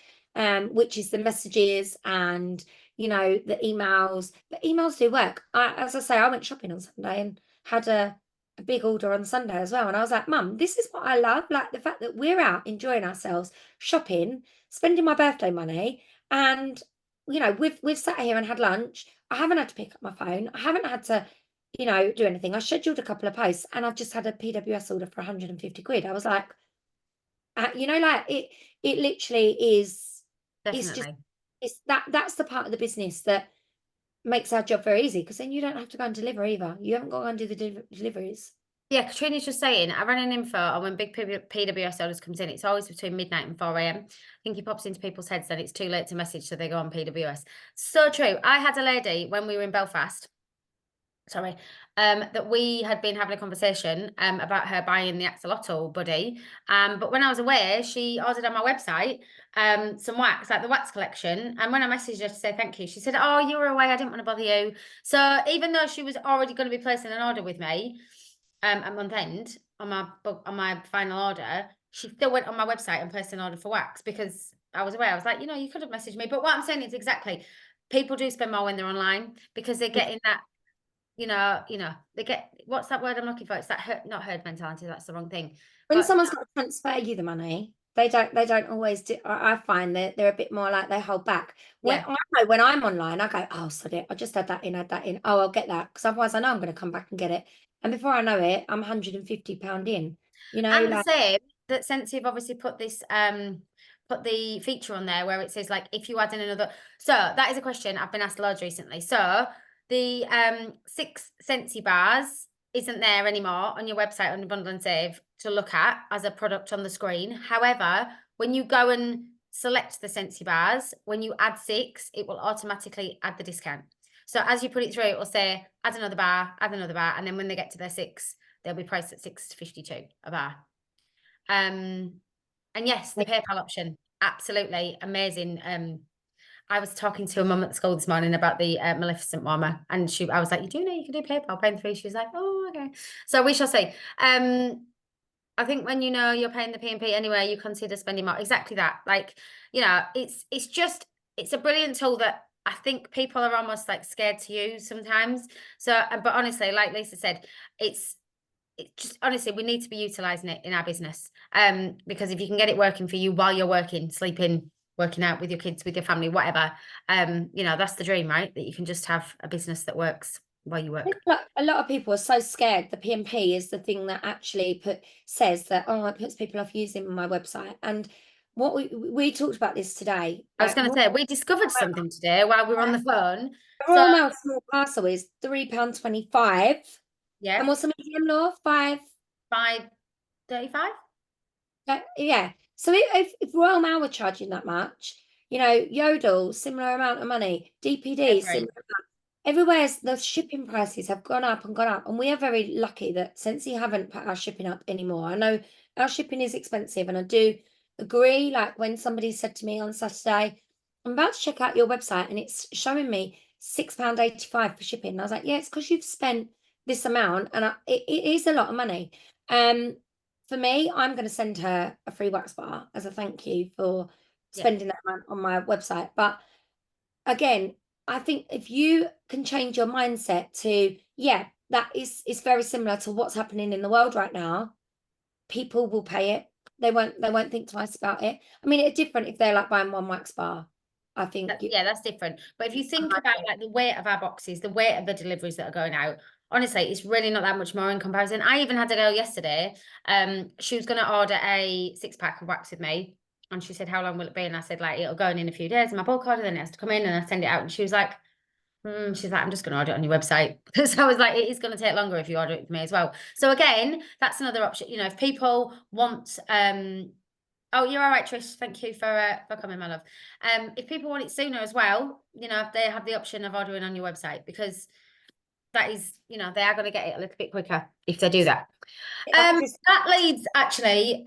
which is the messages and the emails. But emails do work. As I say, I went shopping on Sunday and had a big order on Sunday as well. And I was like, Mum, this is what I love. Like the fact that we're out enjoying ourselves, shopping, spending my birthday money, and we've sat here and had lunch. I haven't had to pick up my phone. I haven't had to do anything. I scheduled a couple of posts and I've just had a PWS order for 150 quid. I was like, like it literally is. Definitely. That's the part of the business that makes our job very easy, because then you don't have to go and deliver either. You haven't got to go and do the deliveries. Yeah, Katrina's just saying, I ran an info on when big PWS orders comes in. It's always between midnight and 4 a.m. I think he pops into people's heads that it's too late to message, so they go on PWS. So true. I had a lady when we were in Belfast, that we had been having a conversation about her buying the axolotl buddy. But when I was away, she ordered on my website some wax, like the wax collection. And when I messaged her to say thank you, she said, oh, you were away, I didn't want to bother you. So even though she was already going to be placing an order with me at month end on my final order, she still went on my website and placed an order for wax because I was away. I was like, you could have messaged me. But what I'm saying is exactly, people do spend more when they're online because they're getting that, they get, what's that word I'm looking for? It's that not herd mentality. That's the wrong thing. When someone's got to transfer you the money, they don't always do. I find that they're a bit more like they hold back. When I'm online, I go, oh, sorry, I just add that in. Oh, I'll get that, because otherwise I know I'm going to come back and get it. And before I know it, I'm £150 in. And the same that Sqaud have obviously put this put the feature on there where it says like if you add in another. So that is a question I've been asked loads recently. So the Sqaud bars isn't there anymore on your website on the Bundle and Save to look at as a product on the screen. However, when you go and select the Sqaud bars, when you add 6, it will automatically add the discount. So as you put it through, it will say add another bar, and then when they get to their 6, they'll be priced at $6.52 a bar. And yes, the PayPal option, absolutely amazing. I was talking to a mum at school this morning about the Maleficent warmer, and I was like, you do know you can do PayPal paying through? She was like, oh, okay. So we shall see. I think when you're paying the P&P anyway, you consider spending more. Exactly that. Like, it's a brilliant tool that I think people are almost like scared to use sometimes. So, but honestly, like Lisa said, it's just honestly, we need to be utilizing it in our business. Because if you can get it working for you while you're working, sleeping, working out with your kids, with your family, whatever, that's the dream, right? That you can just have a business that works while you work. A lot of people are so scared the P&P is the thing that actually says that, oh, it puts people off using my website. And what we talked about this today. I was going to say, we discovered something today while we were on the phone. Royal Mail small parcel is £3.25. Yeah. And what's the medium, Law? $5.35? Yeah. So if Royal Mail were charging that much, Yodel, similar amount of money, DPD, similar amount. Everywhere the shipping prices have gone up and gone up. And we are very lucky that Sqaud haven't put our shipping up anymore. I know our shipping is expensive, and I do agree. Like when somebody said to me on Saturday, I'm about to check out your website and it's showing me £6.85 for shipping. And I was like, yeah, it's because you've spent this amount, and it is a lot of money. For me, I'm going to send her a free wax bar as a thank you for spending that amount on my website. But again, I think if you can change your mindset to, that is very similar to what's happening in the world right now. People will pay it. They won't think twice about it. I mean, it's different if they're like buying one wax bar. I think yeah, that's different. But if you think about like the weight of our boxes, the weight of the deliveries that are going out, honestly, it's really not that much more in comparison. I even had a girl yesterday. She was going to order a 6-pack of wax with me, and she said, "How long will it be?" And I said, "Like, it'll go in a few days." And my bulk order, then it has to come in, and I send it out. And she was like, she's like, "I'm just going to order it on your website." So I was like, "It is going to take longer if you order it with me as well." So again, that's another option. You know, if people want, oh, you're all right, Trish. Thank you for coming, my love. If people want it sooner as well, you know, they have the option of ordering on your website, because that is, you know, they are going to get it a little bit quicker if they do that. That leads actually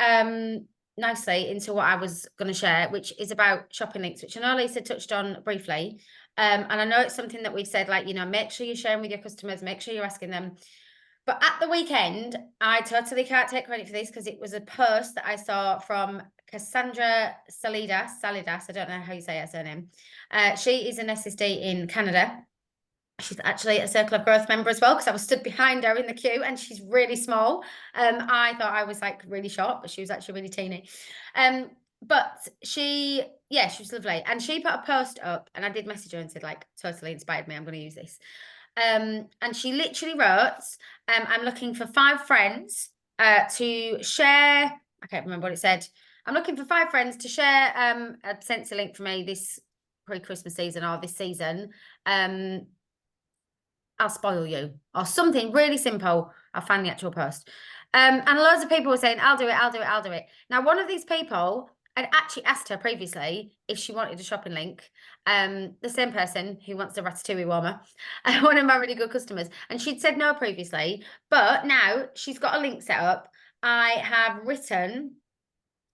nicely into what I was going to share, which is about shopping links, which I know Lisa touched on briefly. And I know it's something that we've said, like, you know, make sure you're sharing with your customers, make sure you're asking them. But at the weekend, I totally can't take credit for this, because it was a post that I saw from Cassandra Salidas. I don't know how you say her surname. She is an SSD in Canada. She's actually a Circle of Growth member as well, because I was stood behind her in the queue, and she's really small. I thought I was like really short, but she was actually really teeny. But she was lovely. And she put a post up, and I did message her and said, like, totally inspired me. I'm going to use this. And she literally wrote, "I'm looking for 5 friends to share." I can't remember what it said. "I'm looking for 5 friends to share a Scentsy link for me this pre-Christmas season, or this season. I'll spoil you," or something really simple. I'll find the actual post. And loads of people were saying, "I'll do it, I'll do it, I'll do it." Now, one of these people, I'd actually asked her previously if she wanted a shopping link. The same person who wants the ratatouille warmer, one of my really good customers. And she'd said no previously, but now she's got a link set up. I have written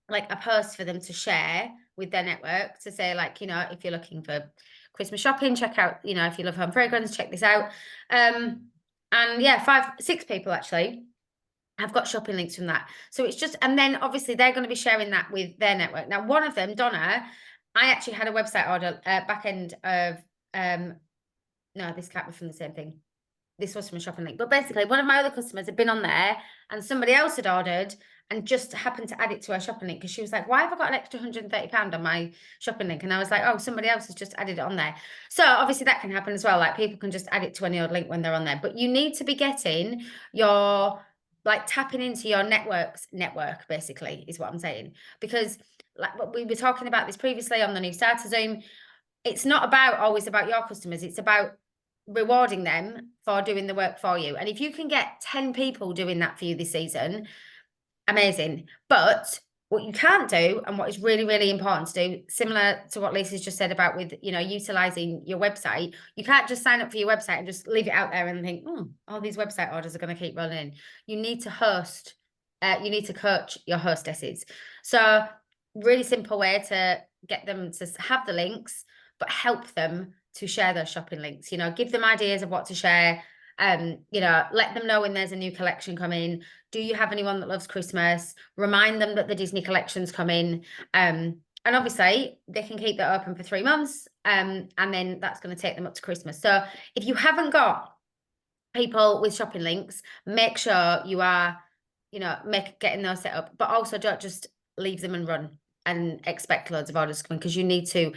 like a post for them to share with their network, to say, like, you know, if you're looking for Christmas shopping, check out, you know, if you love home fragrance, check this out. And yeah, 6 people actually have got shopping links from that. So it's just, and then obviously they're going to be sharing that with their network. Now, one of them, Donna, I actually had a website order back end of, no, this can't be from the same thing. This was from a shopping link. But basically, one of my other customers had been on there, and somebody else had ordered and just happened to add it to her shopping link, because she was like, "Why have I got an extra £130 on my shopping link?" And I was like, "Oh, somebody else has just added it on there." So obviously that can happen as well. Like, people can just add it to any old link when they're on there. But you need to be getting your, like, tapping into your network, basically, is what I'm saying. Because like we were talking about this previously on the New Starter Zoom, it's not always about your customers. It's about rewarding them for doing the work for you. And if you can get 10 people doing that for you this season, amazing. But what you can't do, and what is really, really important to do, similar to what Lisa's just said about with, you know, utilizing your website, you can't just sign up for your website and just leave it out there and think, all these website orders are going to keep rolling in. You need to host, you need to coach your hostesses. So really simple way to get them to have the links, but help them to share those shopping links. You know, give them ideas of what to share. You know, let them know when there's a new collection coming. Do you have anyone that loves Christmas? Remind them that the Disney collection's coming. And obviously they can keep that open for 3 months. And then that's going to take them up to Christmas. So if you haven't got people with shopping links, make sure you are, you know, getting those set up, but also don't just leave them and run and expect loads of orders coming, because you need to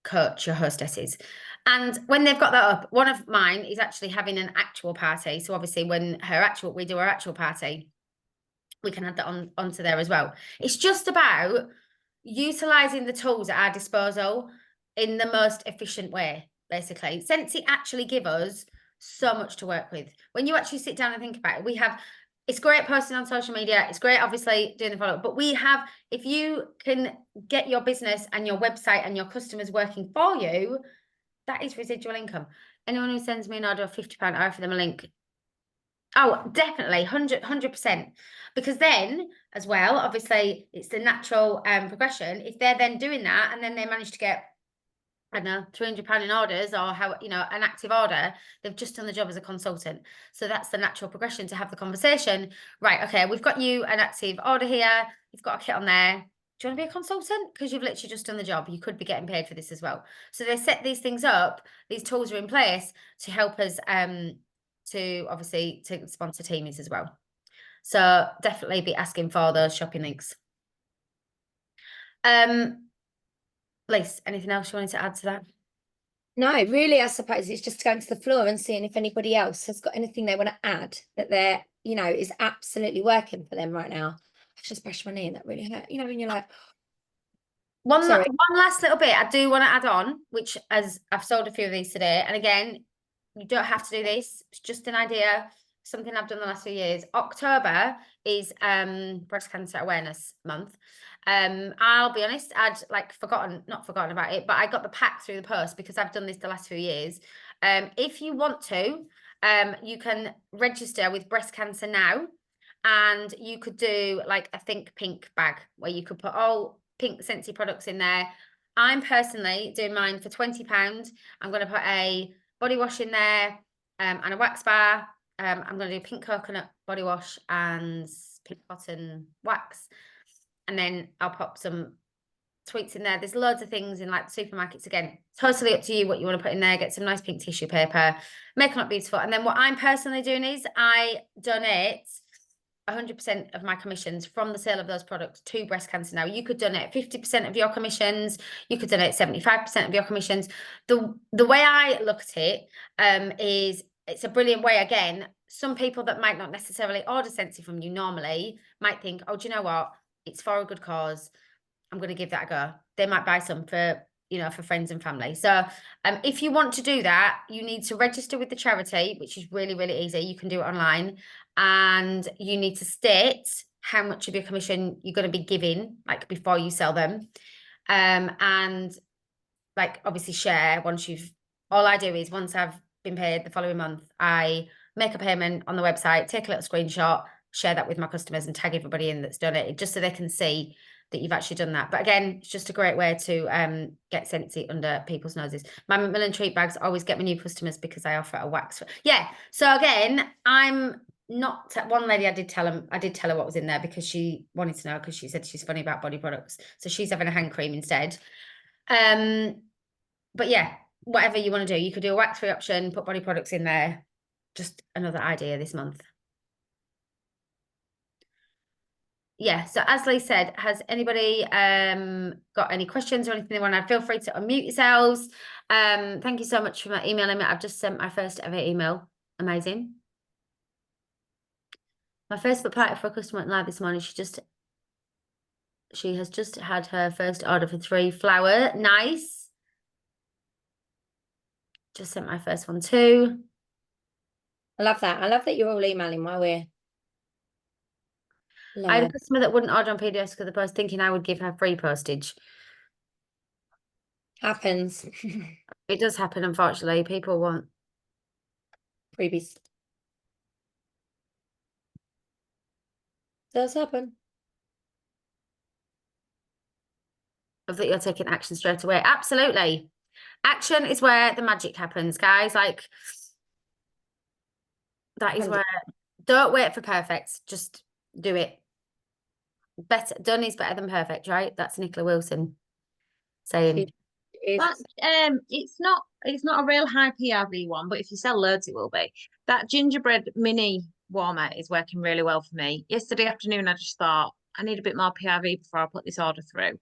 coach your hostesses. And when they've got that up, one of mine is actually having an actual party. So obviously when we do our actual party, we can add that onto there as well. It's just about utilizing the tools at our disposal in the most efficient way, basically. Scentsy actually give us so much to work with. When you actually sit down and think about it, it's great posting on social media. It's great, obviously, doing the follow-up. But if you can get your business and your website and your customers working for you, that is residual income. Anyone who sends me an order of £50, I offer them a link. Oh, definitely, 100%. Because then, as well, obviously, it's the natural progression. If they're then doing that and then they manage to get, I don't know, £300 in orders, or how, you know, an active order, they've just done the job as a consultant. So that's the natural progression, to have the conversation. Right, okay, we've got you an active order here. You've got a kit on there. Do you want to be a consultant? Because you've literally just done the job. You could be getting paid for this as well. So they set these things up. These tools are in place to help us to obviously to sponsor teamies as well. So definitely be asking for those shopping links. Liz, anything else you wanted to add to that? No, really, I suppose it's just going to the floor and seeing if anybody else has got anything they want to add that they're, is absolutely working for them right now. I just brushed my knee and that really hurt. When you're like, one sorry. last little bit I do want to add on, which as I've sold a few of these today, and again, you don't have to do this. It's just an idea, something I've done the last few years. October is breast cancer awareness month. I'll be honest, I'd not forgotten about it, but I got the pack through the post because I've done this the last few years. If you want to, you can register with Breast Cancer Now, and you could do like a Think Pink bag where you could put all pink Scentsy products in there. I'm personally doing mine for £20. I'm going to put a body wash in there and a wax bar. I'm going to do pink coconut body wash and pink cotton wax. And then I'll pop some tweets in there. There's loads of things in like the supermarkets. Again, totally up to you what you want to put in there. Get some nice pink tissue paper, make them look beautiful. And then what I'm personally doing is I donate 100% of my commissions from the sale of those products to Breast Cancer Now. You could donate 50% of your commissions. You could donate 75% of your commissions. The way I look at it is it's a brilliant way. Again, some people that might not necessarily order Scentsy from you normally might think, oh, do you know what? It's for a good cause. I'm going to give that a go. They might buy some for, for friends and family. So if you want to do that, you need to register with the charity, which is really, really easy. You can do it online, and you need to state how much of your commission you're going to be giving, like before you sell them. And like obviously share all I do is once I've been paid the following month, I make a payment on the website, take a little screenshot, share that with my customers and tag everybody in that's done it, just so they can see that you've actually done that. But again, it's just a great way to get Scentsy under people's noses. My Macmillan treat bags always get me new customers because I offer a wax. So again, I'm not one lady I did tell her what was in there because she wanted to know, because she said she's funny about body products. So she's having a hand cream instead. But yeah, whatever you want to do, you could do a wax-free option, put body products in there. Just another idea this month. Yeah, so as Lee said, has anybody got any questions or anything they want to add? Feel free to unmute yourselves. Thank you so much for emailing me. I've just sent my first ever email. Amazing. My Facebook party for a customer went live this morning. She has just had her first order for 3 flower. Nice. Just sent my first one too. I love that. I love that you're all emailing while we're live. I had a customer that wouldn't order on PDS because the post thinking I would give her free postage. Happens. It does happen, unfortunately. People want freebies. Does happen. Of that you're taking action straight away. Absolutely. Action is where the magic happens, guys. Like, that is where, don't wait for perfect. Just do it. Better done is better than perfect, right? That's Nicola Wilson saying. That's, it's not a real high PRV one, but if you sell loads, it will be. That gingerbread mini warmer is working really well for me. Yesterday afternoon, I just thought I need a bit more PRV before I put this order through,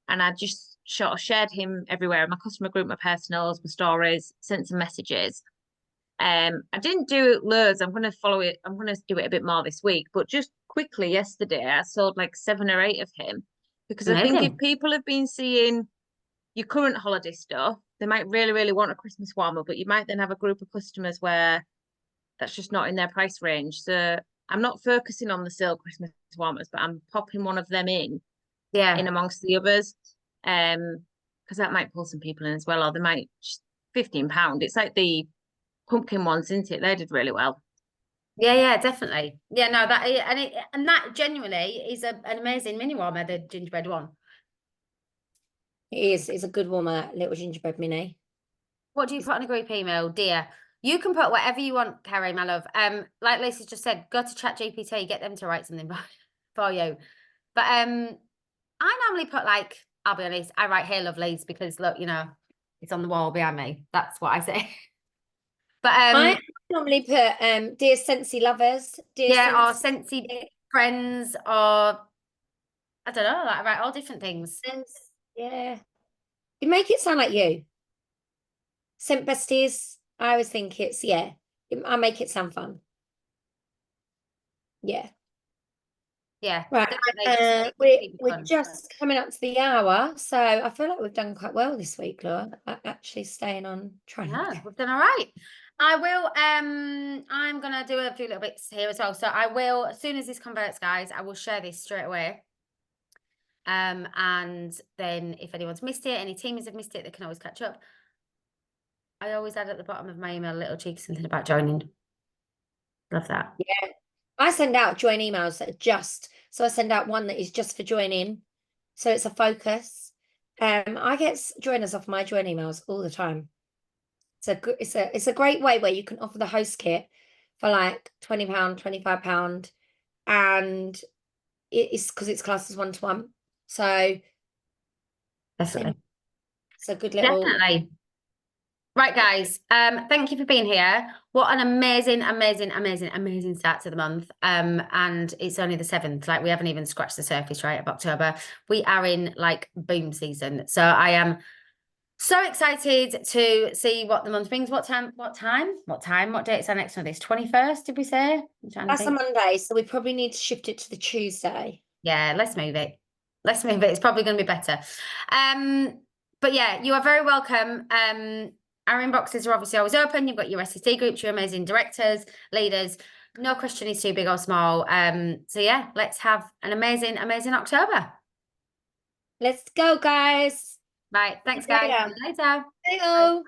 and I just sort of shared him everywhere in my customer group, my personals, my stories, sent some messages. I didn't do it loads. I'm going to follow it. I'm going to do it a bit more this week, but just quickly yesterday, I sold like 7 or 8 of him, because I think if people have been seeing your current holiday stuff, they might really, really want a Christmas warmer, but you might then have a group of customers where that's just not in their price range. So I'm not focusing on the sale Christmas warmers, but I'm popping one of them in amongst the others, because that might pull some people in as well, or they might just £15. It's like the pumpkin ones, isn't it? They did really well. Yeah, definitely. Yeah, no, that genuinely is an amazing mini warmer, the gingerbread one. It is. It's a good warmer, little gingerbread mini. What do you put on a group email, dear? You can put whatever you want, Carrie, my love. Like Lacey just said, go to ChatGPT, get them to write something for you. But I normally put, like, I'll be honest, I write "Hey lovelies" because look, it's on the wall behind me. That's what I say. But I normally put dear Scentsy lovers, dear yeah, or Scentsy Scentsy friends, or I don't know, like I write all different things. friends. Yeah. You make it sound like you. Scent besties. I always think it's, yeah. I make it sound fun. Yeah. Yeah, Right. definitely. We're just coming up to the hour, so I feel like we've done quite well this week, Laura. Actually staying on track. Yeah, we've done all right. I will, I'm gonna do a few little bits here as well. So I will, as soon as this converts, guys, I will share this straight away. And then if anyone's missed it, any teams have missed it, they can always catch up. I always add at the bottom of my email a little cheeky something about joining. Love that. Yeah. I send out join emails that are so I send out one that is just for joining. So it's a focus. I get joiners off my join emails all the time. It's a great way where you can offer the host kit for like £20, £25, and it's because it's classed as 1-to-1. So Definitely. it's a good little. Definitely. Right, guys. Thank you for being here. What an amazing, amazing, amazing, amazing start to the month. And it's only the 7th. Like, we haven't even scratched the surface, right, of October. We are in like boom season. So I am so excited to see what the month brings. What date's our next one? This 21st, did we say? That's a Monday, so we probably need to shift it to the Tuesday. Yeah, let's move it. Let's move it. It's probably going to be better. But yeah, you are very welcome. Our inboxes are obviously always open. You've got your SSD groups, your amazing directors, leaders. No question is too big or small. So yeah, let's have an amazing, amazing October. Let's go, guys. Right. Thanks, guys. See you later. Hello.